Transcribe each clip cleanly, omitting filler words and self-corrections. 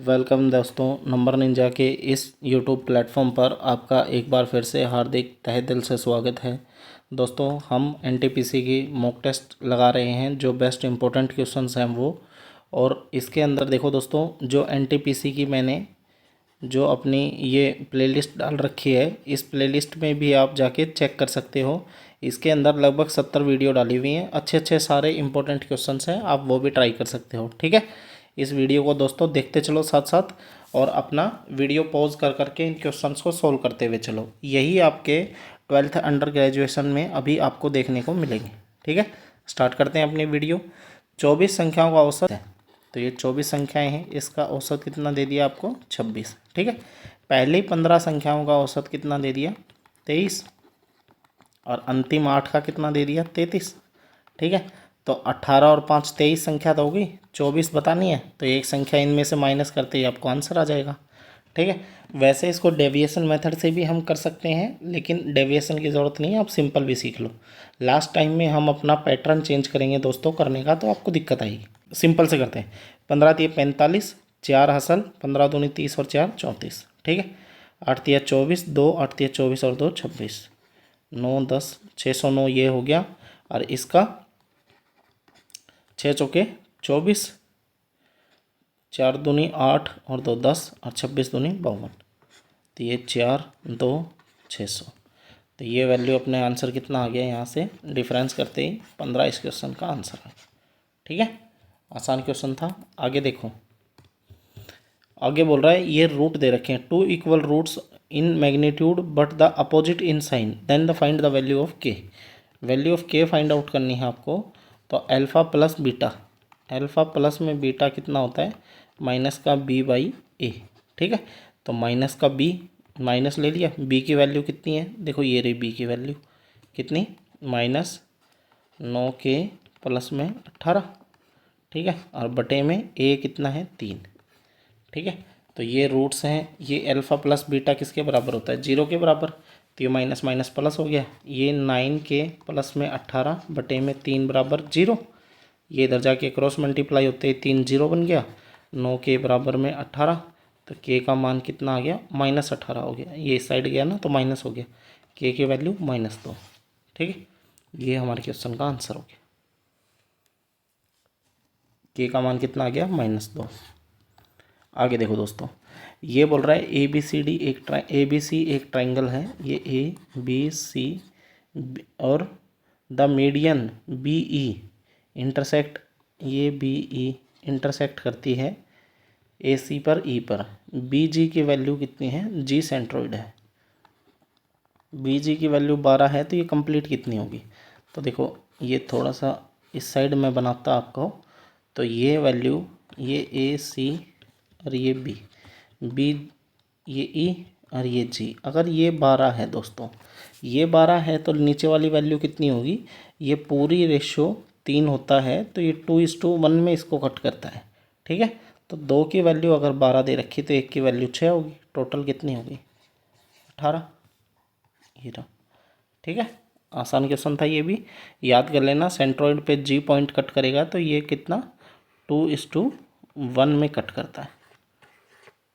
Welcome दोस्तों, number Ninja के इस यूट्यूब प्लेटफॉर्म पर आपका एक बार फिर से हार्दिक तहे दिल से स्वागत है। दोस्तों, हम एनटीपीसी की मॉक टेस्ट लगा रहे हैं, जो बेस्ट इम्पोर्टेंट क्वेश्चंस हैं वो। और इसके अंदर देखो दोस्तों, जो एनटीपीसी की मैंने जो अपनी ये प्लेलिस्ट डाल रखी है, इस प्लेलिस्ट में भी आप जाके चेक कर सकते हो। इसके अंदर लगभग 70 वीडियो डाली हुई हैं, अच्छे अच्छे सारे इंपॉर्टेंट क्वेश्चंस हैं, आप वो भी ट्राई कर सकते हो। ठीक है, इस वीडियो को दोस्तों देखते चलो साथ साथ, और अपना वीडियो पॉज कर करके इन क्वेश्चंस को सोल्व करते हुए चलो। यही आपके 12th अंडर ग्रेजुएशन में अभी आपको देखने को मिलेंगे। ठीक है, स्टार्ट करते हैं अपनी वीडियो। 24 संख्याओं का औसत है, तो ये 24 संख्याएं हैं, इसका औसत कितना दे दिया आपको? 26। ठीक है, पहली 15 संख्याओं का औसत कितना दे दिया? 23। और अंतिम 8 का कितना दे दिया? 33। ठीक है, तो 18 और 5 23 संख्या तो होगी, 24 बतानी है, तो एक संख्या इनमें से माइनस करते ही आपको आंसर आ जाएगा। ठीक है, वैसे इसको डेविएशन मेथड से भी हम कर सकते हैं, लेकिन डेविएशन की ज़रूरत नहीं है, आप सिंपल भी सीख लो। लास्ट टाइम में हम अपना पैटर्न चेंज करेंगे दोस्तों करने का, तो आपको दिक्कत आएगी। सिंपल से करते हैं। 15 तिया 45, 4 हसल, 15 दूनी 30 और 4 34। ठीक है, 8 तिया 24, 2 8 तिया 24 और 2 26, 9 10 609 ये हो गया। और इसका 6 चौके 24, 4 दूनी 8 और 2 10 और 26 दूनी 52, तो ये 4 2 600। तो ये वैल्यू अपने आंसर कितना आ गया? यहाँ से डिफरेंस करते ही 15 इस क्वेश्चन का आंसर आ गया। ठीक है, आसान क्वेश्चन था। आगे देखो, आगे बोल रहा है ये रूट दे रखे हैं, 2 equal roots in magnitude but the opposite in sign, then the find the value of K. Value of K find out करनी है आपको। तो alpha plus beta, alpha plus में बीटा कितना होता है? माइनस का बी बाई ए। ठीक है, तो माइनस का बी, माइनस ले लिया, बी की वैल्यू कितनी है? देखो ये रही बी की वैल्यू कितनी, -9 के प्लस में 18। ठीक है, और बटे में ए कितना है? 3। ठीक है, तो ये रूट्स हैं। ये अल्फ़ा प्लस बीटा किसके बराबर होता है? 0 के बराबर, तो ये माइनस माइनस प्लस हो गया। ये 9 के प्लस में 18 बटे में 3 बराबर 0। ये इधर जाके क्रॉस मल्टीप्लाई होते ही 3 0 बन गया। 9 के बराबर में 18, तो के का मान कितना आ गया? -18 हो गया। ये इस साइड गया ना, तो माइनस हो गया, के की वैल्यू -2। ठीक है, ये हमारे क्वेश्चन का आंसर हो गया। के का मान कितना आ गया? -2। आगे देखो दोस्तों, ये बोल रहा है ए बी सी एक ट्राइंगल है। ये ए बी सी और the median B E intersect, ये बी ई इंटरसेक्ट करती है ए सी पर ई पर। बी जी की वैल्यू कितनी है? जी सेंट्रोइड है। बी जी की वैल्यू 12 है, तो ये कंप्लीट कितनी होगी? तो देखो, ये थोड़ा सा इस साइड में बनाता आपको, तो ये वैल्यू, ये ए सी और ये बी, ये ई और ये जी, अगर ये 12 है दोस्तों, ये 12 है, तो नीचे वाली वैल्यू कितनी होगी? ये पूरी रेशो 3 होता है, तो ये 2:1 में इसको कट करता है। ठीक है, तो 2 की वैल्यू अगर 12 दे रखी, तो 1 की वैल्यू 6 होगी। टोटल कितनी होगी? 18। ये रहा। ठीक है, आसान क्वेश्चन था, ये भी याद कर लेना। सेंट्रॉइड पे जी पॉइंट कट करेगा, तो ये कितना? 2:1 में कट करता है।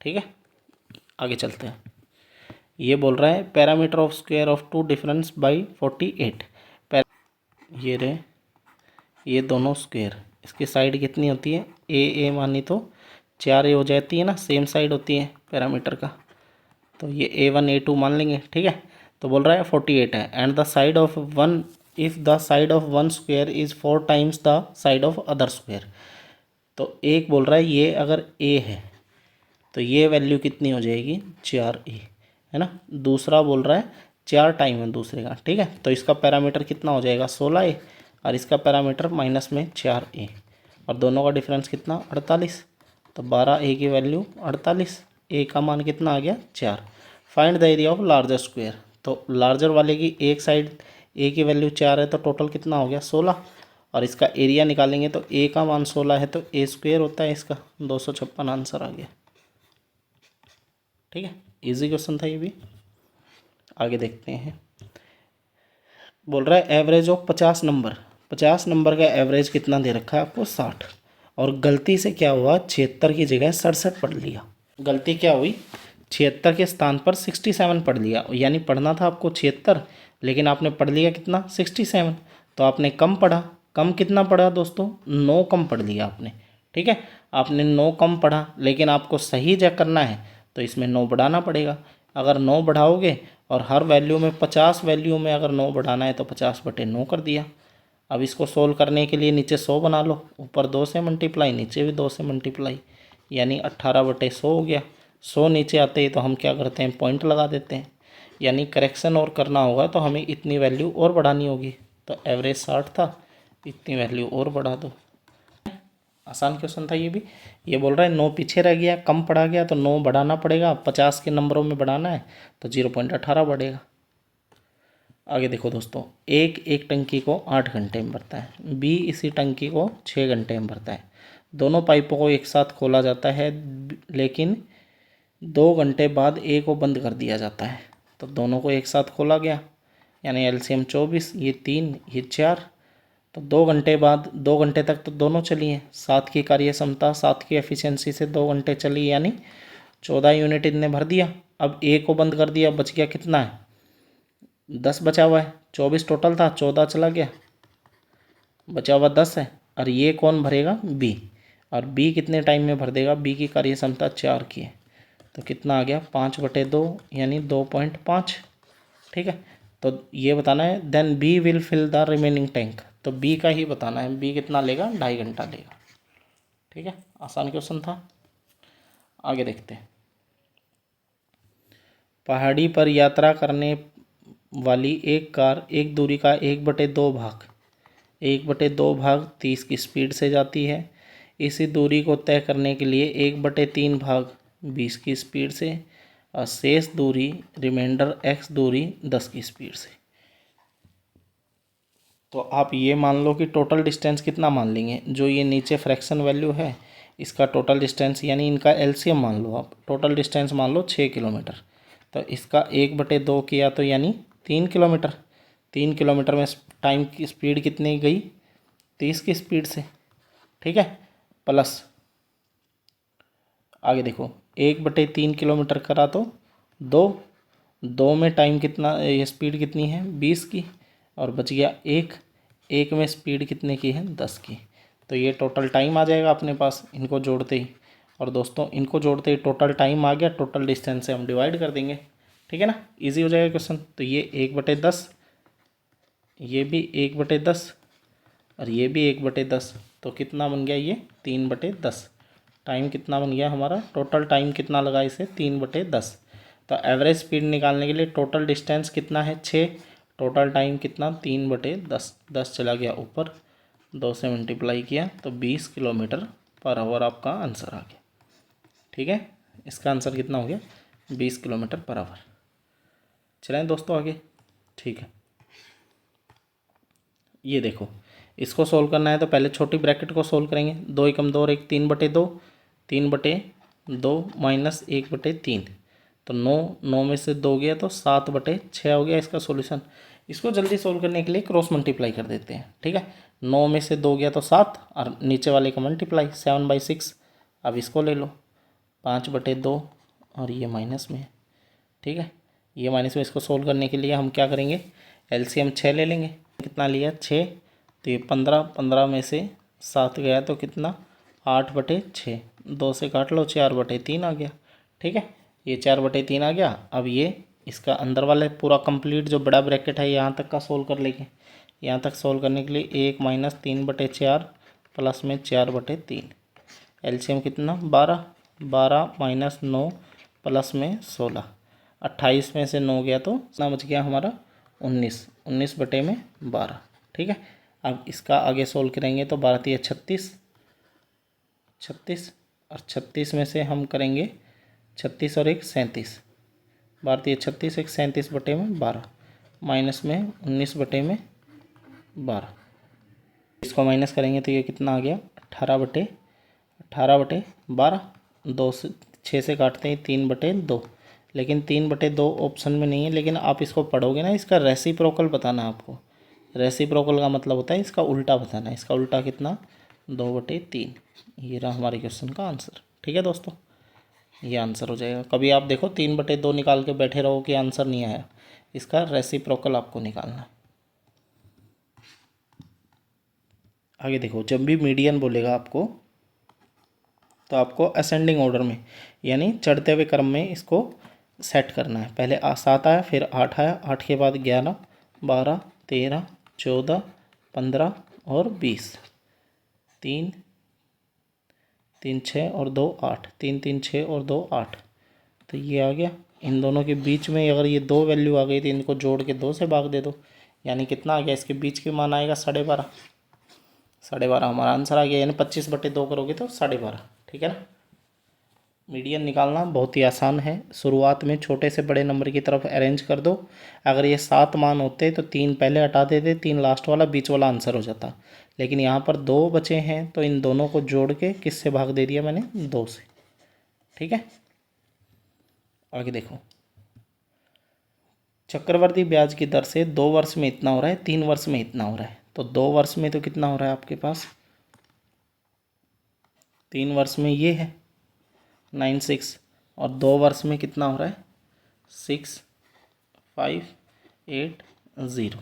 ठीक है, आगे चलते हैं। ये बोल रहा है parameter of square of 2 difference by 48। ये रहे, ये दोनों स्क्वायर, इसकी साइड कितनी होती है? ए मानी तो 4 ए हो जाती है ना, सेम साइड होती है पैरामीटर का, तो ये A1 A2 मान लेंगे। ठीक है, तो बोल रहा है 48 है। And the side of one, if the side of one square is 4 times the side of other square. तो एक बोल रहा है ये अगर A है, तो ये वैल्यू कितनी हो जाएगी? 4A, है ना। दूसरा बोल रहा है 4 टाइम है दूसरे का। ठीक है, तो इसका पैरामीटर कितना हो जाएगा? 16A, और इसका पैरामीटर माइनस में 4A, और दोनों का डिफरेंस कितना? 48। तो 12A की वैल्यू 48, A का मान कितना आ गया? 4। Find the area of larger square. तो लार्जर वाले की एक साइड A की वैल्यू 4 है, तो टोटल कितना हो गया? 16, और इसका एरिया निकालेंगे तो A का मान 16 है, तो A स्क्वायर होता है इसका 256 आंसर आ गया। ठीक है, इजी क्वेश्चन था ये भी। आगे देखते हैं। बोल रहा है एवरेज ऑफ 50 नंबर, 50 नंबर का एवरेज कितना दे रखा है आपको? 60। और गलती से क्या हुआ, 76 की जगह 67 पढ़ लिया। गलती क्या हुई, 76 के स्थान पर 67 पढ़ लिया, यानी पढ़ना था आपको 76, लेकिन आपने पढ़ लिया कितना, 67। तो आपने कम पढ़ा। कम कितना पढ़ा दोस्तों, 9 कम पढ़ लिया आपने। ठीक है, आपने 9 कम पढ़ा, लेकिन आपको सही जब करना है तो इसमें 9 बढ़ाना पड़ेगा। अगर 9 बढ़ाओगे और हर वैल्यू में 50 वैल्यू में अगर 9 बढ़ाना है तो 50/9 कर दिया। अब इसको सोल्व करने के लिए नीचे 100 बना लो, ऊपर 2 से मल्टीप्लाई, नीचे भी 2 से मल्टीप्लाई, यानी 18/100 हो गया। 100 नीचे आते ही तो हम क्या करते हैं, पॉइंट लगा देते हैं, यानी करेक्शन और करना होगा तो हमें इतनी वैल्यू और बढ़ानी होगी। तो एवरेज 60 था, इतनी वैल्यू और बढ़ा दो। आसान क्वेश्चन था ये भी। ये बोल रहा है 9 पीछे रह गया, कम पढ़ा गया तो 9 बढ़ाना पड़ेगा। 50 के नंबरों में बढ़ाना है तो 0.18 बढ़ेगा। आगे देखो दोस्तों, एक टंकी को 8 घंटे में भरता है, बी इसी टंकी को 6 घंटे में भरता है। दोनों पाइपों को एक साथ खोला जाता है, लेकिन 2 घंटे बाद ए को बंद कर दिया जाता है। तो दोनों को एक साथ खोला गया, यानी एलसीएम 24, ये 3 ये 4। तो 2 घंटे बाद, 2 घंटे तक तो दोनों चली हैं। 7 की कार्य क्षमता, 7 की एफिशिएंसी से 2 घंटे चली, यानी 14 यूनिट इनने भर दिया। अब ए को बंद कर दिया, बच गया कितना है, 10 बचा हुआ है। 24 टोटल था, 14 चला गया, बचा हुआ 10 है। और ये कौन भरेगा, बी। और बी कितने टाइम में भर देगा, बी की कार्य क्षमता 4 की है, तो कितना आ गया, 5/2, यानी 2.5। ठीक है, तो ये बताना है। Then B will fill the remaining tank, तो बी का ही बताना है। बी कितना लेगा, 2.5 घंटा लेगा। ठीक है, आसान क्वेश्चन था। आगे देखते हैं। पहाड़ी पर यात्रा करने वाली एक कार एक दूरी का 1/2 भाग 30 की स्पीड से जाती है। इसी दूरी को तय करने के लिए 1/3 भाग 20 की स्पीड से और शेष दूरी रिमाइंडर x दूरी 10 की स्पीड से। तो आप ये मान लो कि टोटल डिस्टेंस कितना मान लेंगे, जो ये नीचे फ्रैक्शन वैल्यू है इसका टोटल डिस्टेंस, यानी इनका एलसीएम मान लो आप। टोटल डिस्टेंस मान लो 6 किलोमीटर, तो इसका 1/2 किया तो यानी 3 किलोमीटर। 3 किलोमीटर में टाइम की स्पीड कितनी गई, 30 की स्पीड से। ठीक है, प्लस आगे देखो 1/3 किलोमीटर करा तो 2 में टाइम कितना, ये स्पीड कितनी है 20 की, और बच गया 1 में स्पीड कितने की है 10 की। तो ये टोटल टाइम आ जाएगा अपने पास इनको जोड़ते ही। और दोस्तों इनको जोड़ते ही टोटल टाइम आ गया, टोटल डिस्टेंस से हम डिवाइड कर देंगे। ठीक है ना, इजी हो जाएगा क्वेश्चन। तो ये 1/10, ये भी 1/10 और ये भी 1/10, तो कितना बन गया ये 3/10। टाइम कितना बन गया हमारा, टोटल टाइम कितना लगा इसे 3/10। तो एवरेज स्पीड निकालने के लिए टोटल डिस्टेंस कितना है 6, टोटल टाइम कितना 3/10। 10 चला गया ऊपर, 2 से मल्टीप्लाई किया तो 20 किलोमीटर पर आवर आपका आंसर आ गया। ठीक है, इसका आंसर कितना हो गया 20 किलोमीटर पर आवर। चलें दोस्तों आगे। ठीक है, ये देखो इसको सोल्व करना है तो पहले छोटी ब्रैकेट को सोल्व करेंगे। 2 एकम 2 और 1 3/2, 3/2 माइनस 1/3, तो 9 में से 2 गया तो 7/6 हो गया इसका सॉल्यूशन। इसको जल्दी सोल्व करने के लिए क्रॉस मल्टीप्लाई कर देते हैं। ठीक है, 9 में से 2 गया तो 7 और नीचे वाले का मल्टीप्लाई 7/6। अब इसको ले लो 5/2 और ये माइनस में है। ठीक है, ये माइनस में, इसको सोल्व करने के लिए हम क्या करेंगे, एलसीएम 6 ले लेंगे। कितना लिया 6, तो ये 15 में से 7 गया तो कितना 8/6, 2 से काट लो 4/3 आ गया। ठीक है, ये 4/3 आ गया। अब ये इसका अंदर वाले पूरा कंप्लीट जो बड़ा ब्रैकेट है यहाँ तक का सोल्व कर लेंगे। यहाँ तक सोल्व करने के लिए 1 - 3/4 प्लस में 4/3, एलसीएम कितना 12, 12 - 9 प्लस में 16, 28 में से 9 गया तो कितना बच गया हमारा 19, 19/12। ठीक है, अब इसका आगे सोल्व करेंगे तो 12 × 36, 36 और 36 में से हम करेंगे 36 और 1 37, 12 × 36, 1 37/12 माइनस में 19/12। इसको माइनस करेंगे तो ये कितना आ गया 18/12। 2 से 6 से काटते हैं 3/2, लेकिन 3/2 ऑप्शन में नहीं है। लेकिन आप इसको पढ़ोगे ना, इसका रेसिप्रोकल बताना है आपको। रेसिप्रोकल का मतलब होता है इसका उल्टा बताना है। इसका उल्टा कितना 2/3। ये रहा हमारे क्वेश्चन का आंसर। ठीक है दोस्तों, ये आंसर हो जाएगा। कभी आप देखो 3/2 निकाल के बैठे रहो कि आंसर नहीं आया, इसका रेसिप्रोकल आपको निकालना है। आगे देखो, जब भी मीडियन बोलेगा आपको तो आपको असेंडिंग ऑर्डर में यानी चढ़ते हुए क्रम में इसको सेट करना है। पहले 7 आया, फिर 8 आया, 8 के बाद 11, 12, 13, 14, 15 और 20। 3 3 6 और 2 8, 3 3 6 और 2 8। तो ये आ गया। इन दोनों के बीच में अगर ये 2 वैल्यू आ गई तो इनको जोड़ के 2 से भाग दे दो, यानी कितना आ गया, इसके बीच के मान आएगा 12.5। 12.5 हमारा आंसर आ गया, यानी 25/2 करोगे तो 12.5। ठीक है ना। मीडियन निकालना बहुत ही आसान है। शुरुआत में छोटे से बड़े नंबर की तरफ अरेंज कर दो। अगर ये 7 मान होते तो 3 पहले हटा देते, 3 लास्ट वाला, बीच वाला आंसर हो जाता। लेकिन यहाँ पर 2 बचे हैं तो इन दोनों को जोड़ के किससे भाग दे दिया मैंने, 2 से। ठीक है, आगे देखो। चक्रवर्ती ब्याज की दर से 2 वर्ष में इतना हो रहा है, 3 वर्ष में इतना हो रहा है। तो 2 वर्ष में तो कितना हो रहा है आपके पास, 3 वर्ष में ये है 96, और 2 वर्ष में कितना हो रहा है 6580।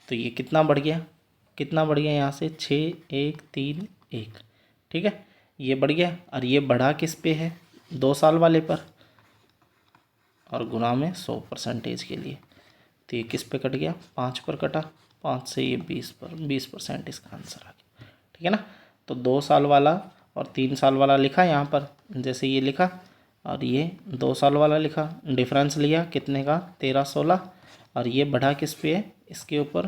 तो ये कितना बढ़ गया, कितना बढ़ गया यहाँ से 6131। ठीक है, ये बढ़ गया। और ये बढ़ा किस पे है, 2 साल वाले पर, और गुना में 100% के लिए। तो ये किस पे कट गया, 5 पर कटा, 5 से ये 20 पर, 20% इसका आंसर आ गया। ठीक है ना। तो 2 साल वाला और 3 साल वाला लिखा यहाँ पर, जैसे ये लिखा, और ये 2 साल वाला लिखा, डिफरेंस लिया कितने का, 1316। और ये बढ़ा किस पे है, इसके ऊपर,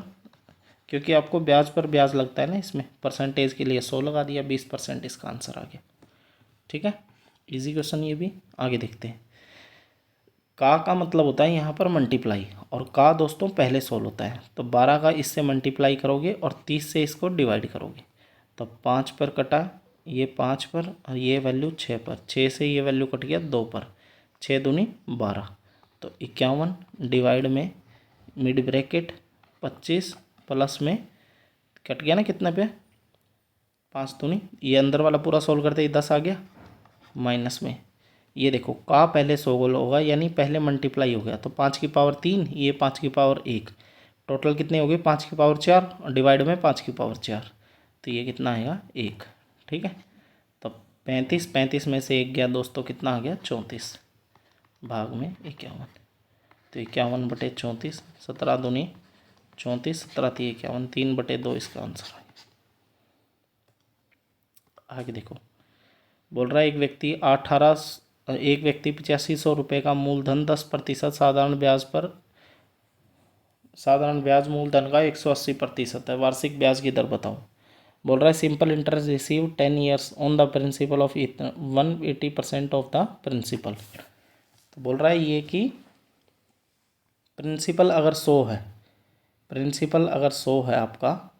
क्योंकि आपको ब्याज पर ब्याज लगता है ना इसमें, परसेंटेज के लिए 100 लगा दिया, 20% इसका आंसर आ गया। ठीक है, इजी क्वेश्चन ये भी। आगे देखते हैं। का मतलब होता है यहाँ पर मल्टीप्लाई, और का दोस्तों पहले सोल्व होता है। तो 12 का इससे मल्टीप्लाई करोगे और 30 से इसको डिवाइड करोगे। तो 5 पर कटा, ये 5 पर, और ये वैल्यू 6 पर, 6 से ये वैल्यू कट गया 2 पर, 6 दूनी 12। तो 51 डिवाइड में मिड ब्रैकेट 25 प्लस में कट गया ना कितना पे, 5 दूनी, ये अंदर वाला पूरा सोल्व करते ही 10 आ गया, माइनस में ये देखो का पहले 100 होगा, यानी पहले मल्टीप्लाई हो गया। तो 5 की पावर 3, ये 5 की पावर 1, टोटल कितने हो गए 5 की पावर 4, और डिवाइड में 5 की पावर 4। तो ये कितना आएगा 1। ठीक है, तो 35 में से 1 गया दोस्तों, कितना आ गया 34, भाग में 51। तो 51/34, 17 दूनी 34, 17 थी 51, 3/2 इसका आंसर है। आगे देखो, बोल रहा है एक व्यक्ति 8500 रुपये का मूलधन 10% साधारण ब्याज मूलधन का 180% है। वार्षिक ब्याज की दर बताओ। बोल रहा है simple interest receive 10 years on the principal of 180% of the principal. तो बोल रहा है ये कि प्रिंसिपल अगर 100 है, प्रिंसिपल अगर 100 है आपका,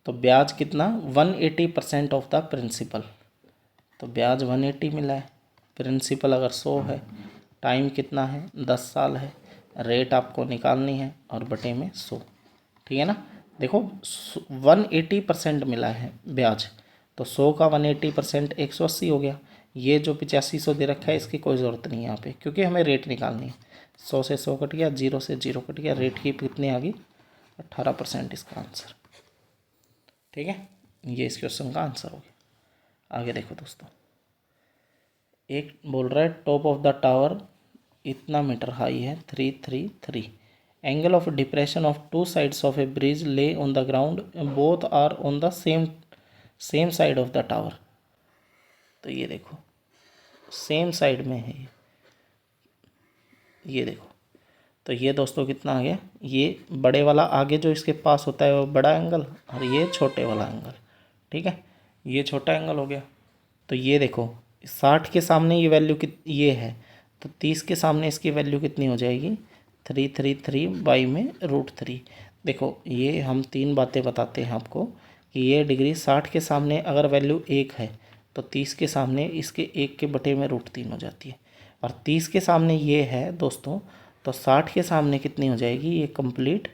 तो ब्याज कितना 180% ऑफ द प्रिंसिपल। तो ब्याज 180 मिला है, प्रिंसिपल अगर 100 है, टाइम कितना है 10 साल है, रेट आपको निकालनी है और बटे में 100। ठीक है ना। देखो 180% मिला है ब्याज, तो 100 का 180% 180 हो गया। ये जो 8500 दे रखा है इसकी कोई ज़रूरत नहीं है यहाँ पे, क्योंकि हमें रेट निकालनी है। 100 से 100 कट गया, 0 से 0 कट गया, रेट की कितनी आ गई 18% इसका आंसर। ठीक है, ये इस क्वेश्चन का आंसर हो गया। आगे देखो दोस्तों, एक बोल रहा है टॉप ऑफ द टावर इतना मीटर हाई है 333, angle of depression of 2 sides of a bridge lay on the ground, both are on the same side of the tower. तो ये देखो सेम साइड में है ये देखो। तो ये दोस्तों कितना आ गया, ये बड़े वाला आगे जो इसके पास होता है वो बड़ा एंगल, और ये छोटे वाला एंगल। ठीक है, ये छोटा एंगल हो गया। तो ये देखो 60 के सामने ये वैल्यू ये है, तो 30 के सामने इसकी वैल्यू कितनी हो जाएगी 333 बाई में √3। देखो ये हम 3 बातें बताते हैं आपको कि ये डिग्री 60 के सामने अगर वैल्यू 1 है तो 30 के सामने इसके 1 के बटे में √3 हो जाती है, और 30 के सामने ये है दोस्तों, तो 60 के सामने कितनी हो जाएगी ये कंप्लीट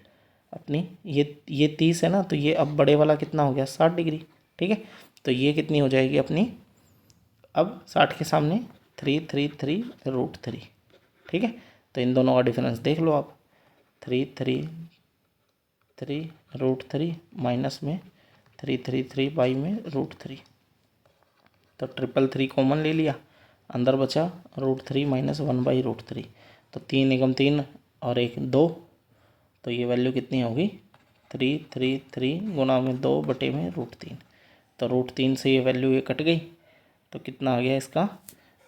अपनी, ये 30 है ना, तो ये अब बड़े वाला कितना हो गया 60 डिग्री। ठीक है, तो ये कितनी हो जाएगी अपनी, अब 60 के सामने 3 ठीक है। तो इन दोनों का डिफरेंस देख लो आप, 3 माइनस में 3 बाई में √3, तो 3 कॉमन ले लिया, अंदर बचा √3 माइनस 1/√3, तो 3 एकम 3 और 1 2, तो ये वैल्यू कितनी होगी 3 गुना में 2 बटे में √3, तो √3 से ये वैल्यू ये कट गई, तो कितना आ गया इसका,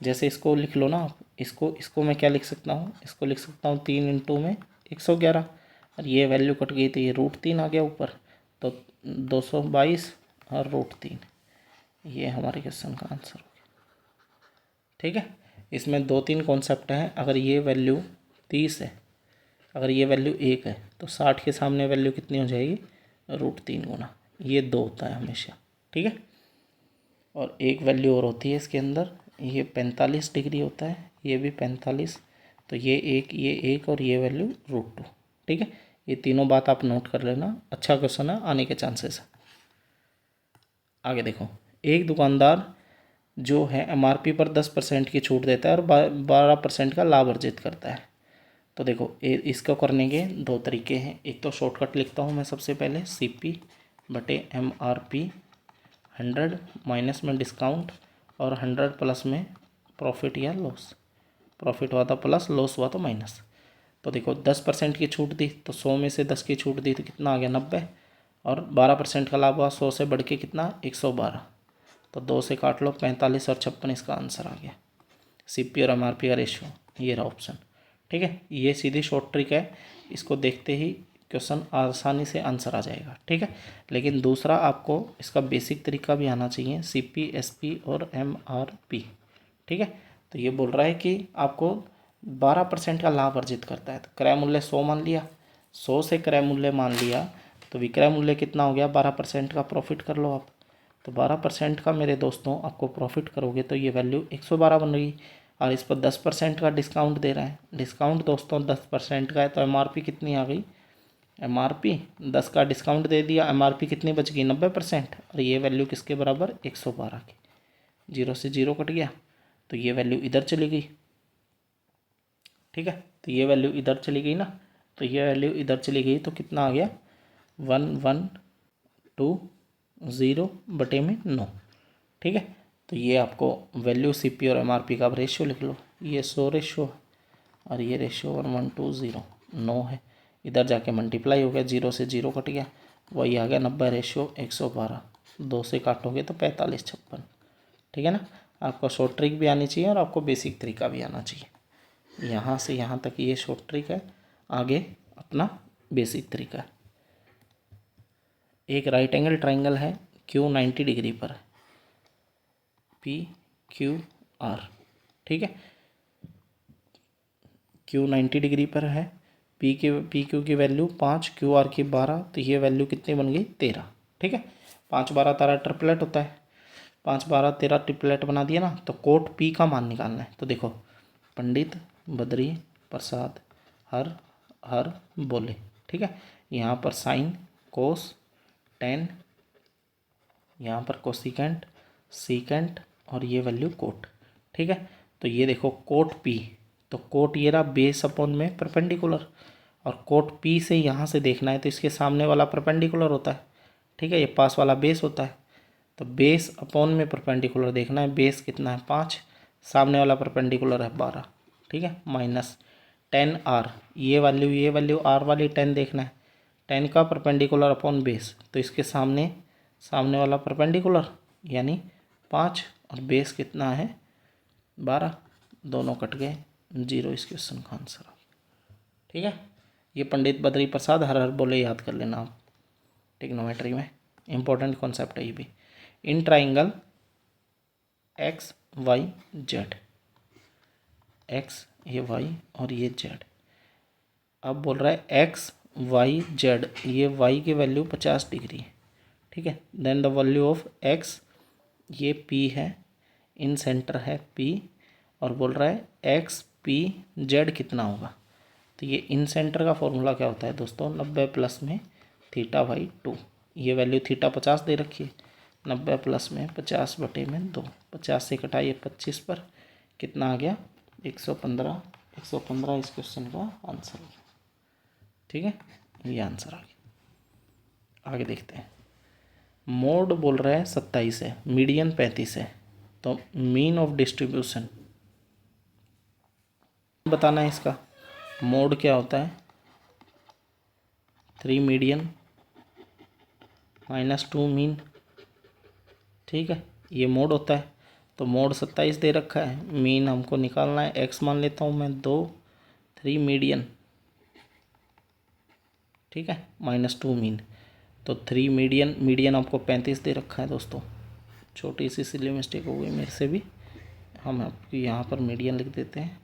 जैसे इसको लिख लो ना आप, इसको मैं क्या लिख सकता हूँ, इसको लिख सकता हूँ 3 इंटू में 111, और ये वैल्यू कट गई तो ये √3 आ गया ऊपर, तो 222 और √3, ये हमारे क्वेश्चन का आंसर हो गया। ठीक है, इसमें 2-3 कॉन्सेप्ट हैं। अगर ये वैल्यू 30 है, अगर ये वैल्यू 1 है, तो 60 के सामने वैल्यू कितनी हो जाएगी √3 गुना, ये 2 होता है हमेशा। ठीक है, और एक वैल्यू और होती है इसके अंदर, ये 45 डिग्री होता है, ये भी 45, तो ये एक और ये वैल्यू √2। ठीक है, ये तीनों बात आप नोट कर लेना, अच्छा क्वेश्चन है, आने के चांसेस है। आगे देखो, एक दुकानदार जो है MRP पर 10% की छूट देता है और 12% का लाभ अर्जित करता है। तो देखो इसको करने के 2 तरीके हैं, एक तो शॉर्टकट लिखता हूँ मैं सबसे पहले, CP बटे MRP, 100 माइनस में डिस्काउंट और 100 प्लस में प्रॉफिट या लॉस, प्रॉफिट हुआ था प्लस, लॉस हुआ तो माइनस। तो देखो 10% की छूट दी, तो 100 में से 10 की छूट दी तो कितना आ गया 90, और 12% का लाभ हुआ, 100 से बढ़ के कितना 112, तो 2 से काट लो 45 और 56, इसका आंसर आ गया। CP और MRP का रेशियो, ये रहा ऑप्शन। ठीक है, ये सीधी शॉर्ट ट्रिक है, इसको देखते ही क्वेश्चन आसानी से आंसर आ जाएगा। ठीक है, लेकिन दूसरा आपको इसका बेसिक तरीका भी आना चाहिए, CP SP और MRP। ठीक है, तो ये बोल रहा है कि आपको 12% का लाभ अर्जित करता है, तो क्रय मूल्य 100 मान लिया, 100 से क्रय मूल्य मान लिया, तो विक्रय मूल्य कितना हो गया 12% का, प्रॉफिट कर लो आप, तो 12% का मेरे दोस्तों आपको प्रॉफिट करोगे तो ये वैल्यू 112 बन गई, और इस पर 10% का डिस्काउंट दे रहा है, डिस्काउंट दोस्तों 10% का है, तो MRP कितनी आ गई, MRP 10 का डिस्काउंट दे दिया, MRP कितनी बच गई 90%, और ये वैल्यू किसके बराबर 112 की, 0 से 0 कट गया, तो ये वैल्यू इधर चली गई। ठीक है, तो ये वैल्यू इधर चली गई ना, तो ये वैल्यू इधर चली गई, तो कितना आ गया 1120 बटे में 9। ठीक है, तो ये आपको वैल्यू CP और MRP का रेशियो लिख लो, ये 100 रेशियो और ये रेशियो 1120 9 है, इधर जाके मल्टीप्लाई हो गया, 0 से 0 कट गया, वही आ गया 90 रेशियो 112, 2 से काटोगे तो 45 56। ठीक है ना, आपको शॉर्ट ट्रिक भी आनी चाहिए और आपको बेसिक तरीका भी आना चाहिए, यहाँ से यहाँ तक ये शॉर्ट ट्रिक है, आगे अपना बेसिक तरीका है। एक राइट एंगल ट्राइंगल है, Q 90 डिग्री पर है, PQR। ठीक है, Q 90 डिग्री पर है, PQ की वैल्यू 5, QR की 12, तो ये वैल्यू कितनी बन गई 13। ठीक है, 5 12 13 ट्रिपलेट होता है, 5 12 13 ट्रिपलेट बना दिया ना, तो कोट P का मान निकालना है। तो देखो, पंडित बद्री प्रसाद हर बोले। ठीक है, यहाँ पर साइन कोस टेन, यहाँ पर कोसिकेंट सीकेंट, और ये वैल्यू कोट। ठीक है, तो ये देखो कोट P, तो कोट ये रहा बेस अपॉन में परपेंडिकुलर, और कोट P से यहाँ से देखना है तो इसके सामने वाला परपेंडिकुलर होता है। ठीक है, ये पास वाला बेस होता है, तो बेस अपॉन में परपेंडिकुलर देखना है, बेस कितना है 5, सामने वाला परपेंडिकुलर है 12। ठीक है, माइनस 10R, ये वैल्यू R वाली 10 देखना है, 10 का परपेंडिकुलर अपॉन बेस, तो इसके सामने वाला परपेंडिकुलर यानी 5, और बेस कितना है 12, दोनों कट गए 0, इस क्वेश्चन का आंसर। ठीक है, ये पंडित बद्री प्रसाद हर बोले याद कर लेना आप, ट्रिग्नोमेट्री में इंपॉर्टेंट कॉन्सेप्ट है ये भी। इन ट्राइंगल XYZ, X ये Y और ये Z, अब बोल रहा है XYZ, ये Y की वैल्यू 50 डिग्री है। ठीक है, then the value of X, ये P है, इन सेंटर है P, और बोल रहा है XPZ कितना होगा। तो ये इन सेंटर का फॉर्मूला क्या होता है दोस्तों, 90 प्लस में θ/2, ये वैल्यू θ 50 दे रखी है, 90 प्लस में 50/2, 50 से कटाइए 25 पर, कितना आ गया 115। 115 इस क्वेश्चन का आंसर है। ठीक है, ये आंसर आ गया। आगे देखते हैं। मोड बोल रहा है 27 है, मीडियन 35 है, तो मीन ऑफ डिस्ट्रीब्यूशन बताना है इसका। मोड क्या होता है, 3 मीडियन -2 मीन। ठीक है, ये मोड होता है। तो मोड 27 दे रखा है, मीन हमको निकालना है, एक्स मान लेता हूँ मैं 2, 3 मीडियन। ठीक है, -2 मीन, तो 3 मीडियन, मीडियन आपको 35 दे रखा है दोस्तों। छोटी सी सिली मिस्टेक हो गई मेरे से भी, हम आपकी यहाँ पर मीडियन लिख देते हैं।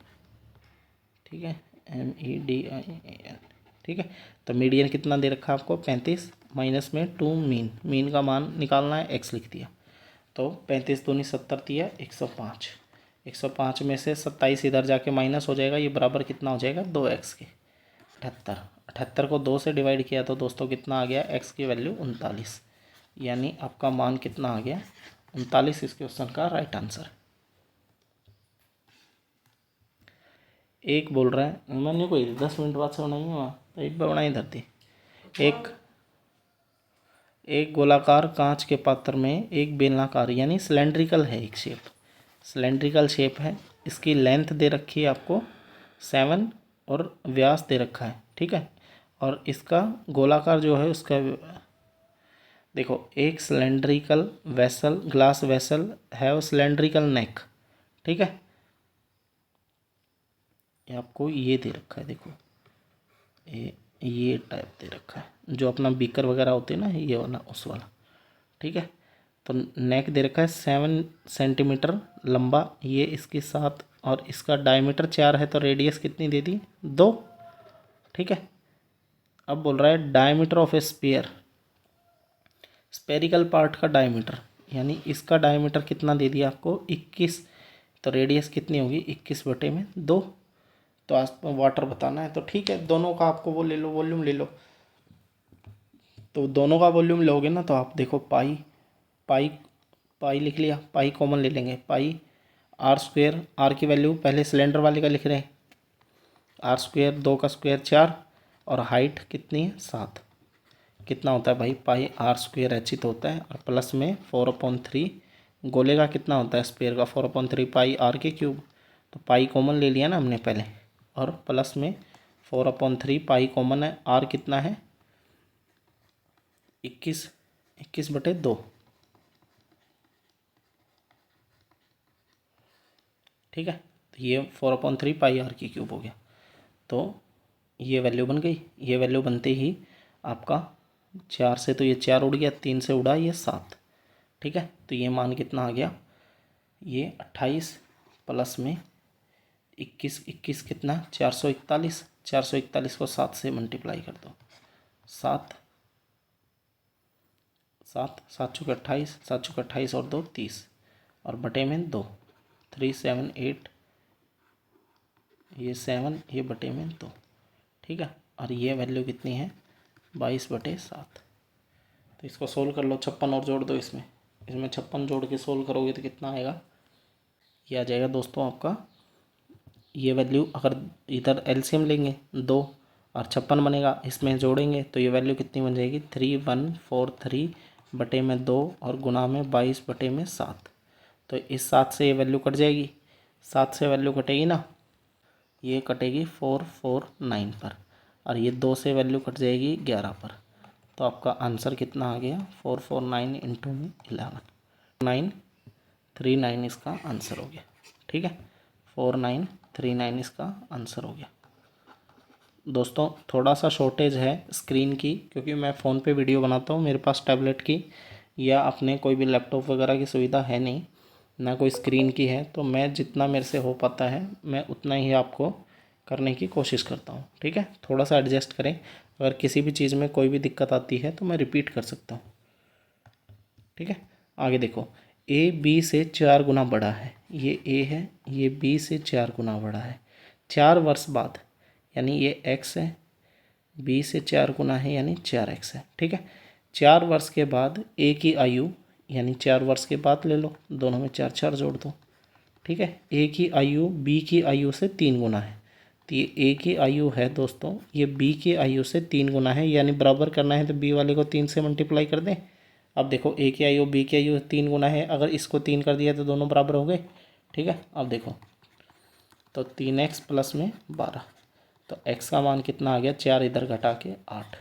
ठीक है, MEDIAN। ठीक है, तो मीडियन कितना दे रखा है आपको 35, माइनस में 2 मीन, मीन का मान निकालना है, एक्स लिख दिया। तो 35 दूनी 70 दिया 105। 105 में से 27 इधर जाके माइनस हो जाएगा, ये बराबर कितना हो जाएगा 2x के 78। 78 को 2 से डिवाइड किया तो दोस्तों कितना आ गया, x की वैल्यू 39, यानी आपका मान कितना आ गया 39 इस क्वेश्चन का राइट आंसर। एक बोल रहा है, मैंने कोई 10 मिनट बाद से बनाई है वहाँ, तो एक बार बनाई धरती। एक गोलाकार कांच के पात्र में एक बेलनाकार यानी सिलेंड्रिकल है एक शेप, सिलेंड्रिकल शेप है, इसकी लेंथ दे रखी है आपको 7 और व्यास दे रखा है। ठीक है, और इसका गोलाकार जो है उसका देखो, एक सिलेंड्रिकल वेसल, ग्लास वेसल है, वो सिलेंड्रिकल नेक। ठीक है, ये आपको ये दे रखा है, देखो ये टाइप दे रखा है, जो अपना बीकर वगैरह होते हैं ना, ये वाला उस वाला। ठीक है, तो नेक दे रखा है 7 सेंटीमीटर लंबा, ये इसके साथ, और इसका डायमीटर 4 है, तो रेडियस कितनी दे दी 2। ठीक है, अब बोल रहा है diameter of A sphere, spherical part का डायमीटर, यानी इसका डायमीटर कितना दे दिया आपको 21, तो रेडियस कितनी होगी 21/2। तो आज वाटर बताना है, तो ठीक है, दोनों का आपको वो ले लो, वॉल्यूम ले लो। तो दोनों का वॉल्यूम लोगे ना, तो आप देखो पाई पाई पाई लिख लिया, पाई कॉमन ले लेंगे, पाई r², r की वैल्यू पहले सिलेंडर वाले का लिख रहे हैं, r², 2 का स्क्वायर 4, और हाइट कितनी है 7, कितना होता है भाई पाई r² h होता है, और प्लस में 4/3 गोले का कितना होता है स्पेयर का 4/3 पाई r³, तो पाई कॉमन ले लिया ना हमने पहले, और प्लस में 4/3 पाई कॉमन है, r कितना है 21/2। ठीक है, तो ये 4/3 पाई r³ हो गया, तो ये वैल्यू बन गई। ये वैल्यू बनते ही आपका 4 से तो ये 4 उड़ गया, 3 से उड़ा ये 7। ठीक है, तो ये मान कितना आ गया, ये 28 प्लस में 21 कितना 441, 441 को 7 से मल्टीप्लाई कर दो, 7 7 7 चौके 28, 7 चौके 28 और 2 30, और बटे में 2, 3 7 8, ये 7, ये बटे में 2। ठीक है, और ये वैल्यू कितनी है 22/7। तो इसको सोल्व कर लो, 56 और जोड़ दो इसमें 56 जोड़ के सोल्व करोगे तो कितना आएगा, ये आ जाएगा दोस्तों आपका, ये वैल्यू अगर इधर एलसीएम लेंगे 2 और 56 बनेगा, इसमें जोड़ेंगे तो ये वैल्यू कितनी बन जाएगी 3143/2 और गुना में 22/7। तो इस 7 से ये वैल्यू कट जाएगी, 7 से वैल्यू कटेगी ना, ये कटेगी 449 पर, और ये 2 से वैल्यू कट जाएगी 11 पर। तो आपका आंसर कितना आ गया 449 × 11, 939 इसका आंसर हो गया। ठीक है, 4939 इसका आंसर हो गया। दोस्तों थोड़ा सा शॉर्टेज है स्क्रीन की, क्योंकि मैं फ़ोन पे वीडियो बनाता हूँ, मेरे पास टैबलेट की या अपने कोई भी लैपटॉप वगैरह की सुविधा है नहीं, ना कोई स्क्रीन की है, तो मैं जितना मेरे से हो पाता है मैं उतना ही आपको करने की कोशिश करता हूँ। ठीक है, थोड़ा सा एडजस्ट करें, अगर किसी भी चीज़ में कोई भी दिक्कत आती है तो मैं रिपीट कर सकता हूँ। ठीक है, आगे देखो, ए बी से 4 गुना बड़ा है, ये ए है, ये बी से 4 गुना बड़ा है 4 वर्ष बाद, यानी ये x है, बी से 4 गुना है यानी 4x है। ठीक है, 4 वर्ष के बाद ए की आयु, यानी 4 वर्ष के बाद ले लो, दोनों में 4 4 जोड़ दो। ठीक है, ए की आयु बी की आयु से 3 गुना है, तो ये ए की आयु है दोस्तों, ये बी की आयु से 3 गुना है, यानी बराबर करना है तो बी वाले को 3 से मल्टीप्लाई कर दें। अब देखो ए की आयु बी की आयु 3 गुना है, अगर इसको 3 कर दिया तो दोनों बराबर हो गए। ठीक है, अब देखो तो 3x प्लस में 12, तो x का मान कितना आ गया, 4 इधर घटा के 8,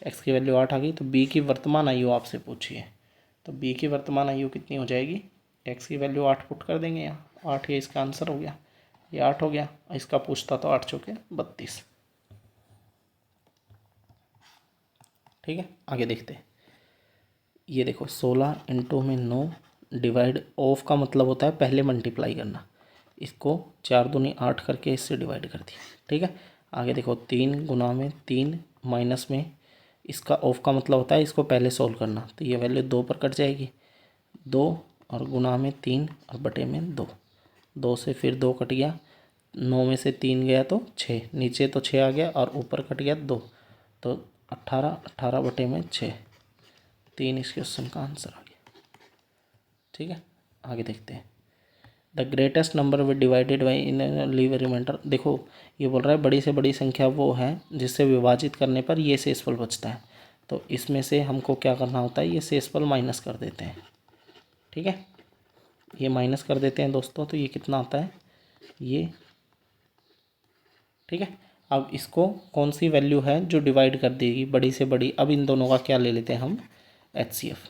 x की वैल्यू 8 आ गई। तो b की वर्तमान आयु आपसे पूछी है, तो b की वर्तमान आयु कितनी हो जाएगी, x की वैल्यू 8 पुट कर देंगे यहाँ, 8 ये इसका आंसर हो गया, ये 8 हो गया। इसका पूछता तो 8 चौके 32। ठीक है, आगे देखते हैं। ये देखो 16 इंटू में 9 डिवाइड ऑफ का मतलब होता है पहले मल्टीप्लाई करना, इसको 4 दूनी 8 करके इससे डिवाइड कर दिया। ठीक है, आगे देखो 3 गुना में 3 माइनस में, इसका ऑफ का मतलब होता है इसको पहले सोल्व करना, तो ये वैल्यू 2 पर कट जाएगी, 2 और गुना में 3 और बटे में 2, 2 से फिर 2 कट गया, 9 में से 3 गया तो 6, नीचे तो 6 आ गया और ऊपर कट गया 2, तो 18, 18 बटे में 6, 3 इस क्वेश्चन का आंसर आ गया। ठीक है, आगे देखते हैं। The greatest number with divided by in leave remainder. देखो ये बोल रहा है बड़ी से बड़ी संख्या वो है जिससे विभाजित करने पर ये शेषफल बचता है, तो इसमें से हमको क्या करना होता है, ये शेषफल माइनस कर देते हैं। ठीक है, ये माइनस कर देते हैं दोस्तों, तो ये कितना आता है ये। ठीक है, अब इसको कौन सी वैल्यू है जो डिवाइड कर देगी बड़ी से बड़ी, अब इन दोनों का क्या ले लेते हैं हम, HCF।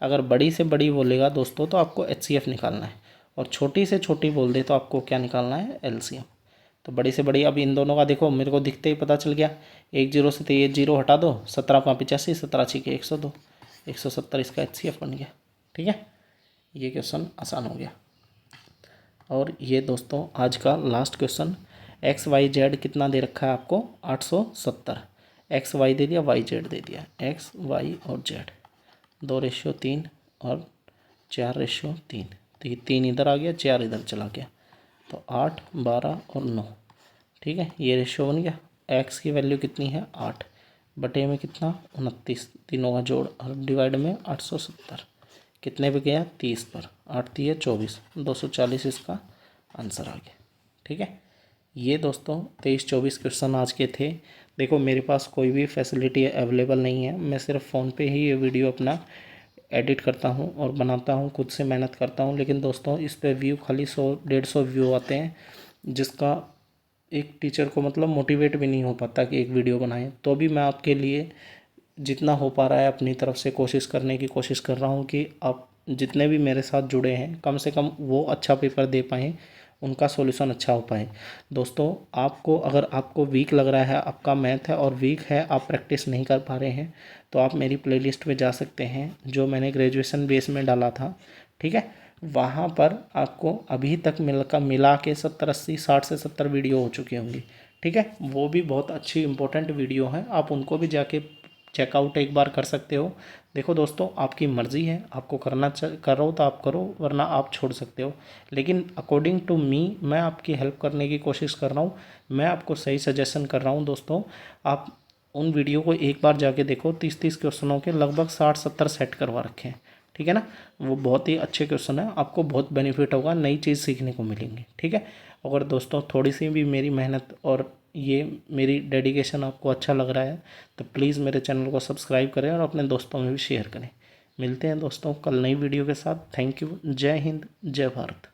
अगर बड़ी से बड़ी बोलेगा दोस्तों तो आपको HCF निकालना है, और छोटी से छोटी बोल दे तो आपको क्या निकालना है, LCM। तो बड़ी से बड़ी, अब इन दोनों का देखो मेरे को दिखते ही पता चल गया, 1 0 से तो ये 0 हटा दो, 17 5 85, 17 6 के 102, 170 इसका HCF बन गया। ठीक है, ये क्वेश्चन आसान हो गया। और ये दोस्तों आज का लास्ट क्वेश्चन, XYZ कितना दे रखा है आपको, 870, XY दे दिया, YZ दे दिया, X Y और Z 2:3 और 4:3, तो ये 3 इधर आ गया, 4 इधर चला गया, तो 8 12 और 9। ठीक है, ये रेशियो बन गया। x की वैल्यू कितनी है 8, बटे में कितना 29, तीनों का जोड़, और डिवाइड में 870, कितने पे गया 30 पर, 8 3 24, 240 इसका आंसर आ गया। ठीक है, ये दोस्तों 23-24 क्वेश्चन आज के थे। देखो मेरे पास कोई भी फैसिलिटी अवेलेबल नहीं है, मैं सिर्फ फ़ोन पे ही ये वीडियो अपना एडिट करता हूँ और बनाता हूँ, खुद से मेहनत करता हूँ, लेकिन दोस्तों इस पे व्यू खाली 100-150 व्यू आते हैं, जिसका एक टीचर को मतलब मोटिवेट भी नहीं हो पाता कि एक वीडियो बनाएं। तो भी मैं आपके लिए जितना हो पा रहा है अपनी तरफ से कोशिश करने की कोशिश कर रहा हूँ कि आप जितने भी मेरे साथ जुड़े हैं कम से कम वो अच्छा पेपर दे पाएँ, उनका सॉल्यूशन अच्छा हो पाए। दोस्तों आपको अगर आपको वीक लग रहा है, आपका मैथ है और वीक है, आप प्रैक्टिस नहीं कर पा रहे हैं, तो आप मेरी प्लेलिस्ट पे जा सकते हैं जो मैंने ग्रेजुएशन बेस में डाला था। ठीक है, वहाँ पर आपको अभी तक मिला के 70-80 60 से 70 वीडियो हो चुकी होंगी। ठीक है, वो भी बहुत अच्छी इंपॉर्टेंट वीडियो हैं, आप उनको भी जाके चेकआउट एक बार कर सकते हो। देखो दोस्तों आपकी मर्ज़ी है, आपको करो तो आप करो, वरना आप छोड़ सकते हो, लेकिन अकॉर्डिंग टू मी मैं आपकी हेल्प करने की कोशिश कर रहा हूँ, मैं आपको सही सजेशन कर रहा हूँ। दोस्तों आप उन वीडियो को एक बार जाके देखो, 30-30 क्वेश्चनों के लगभग 60-70 सेट करवा रखे हैं। ठीक है ना, वो बहुत ही अच्छे क्वेश्चन है, आपको बहुत बेनिफिट होगा, नई चीज़ सीखने को मिलेंगी। ठीक है, अगर दोस्तों थोड़ी सी भी मेरी मेहनत और ये मेरी डेडिकेशन आपको अच्छा लग रहा है तो प्लीज़ मेरे चैनल को सब्सक्राइब करें और अपने दोस्तों में भी शेयर करें। मिलते हैं दोस्तों कल नई वीडियो के साथ। थैंक यू, जय हिंद, जय भारत।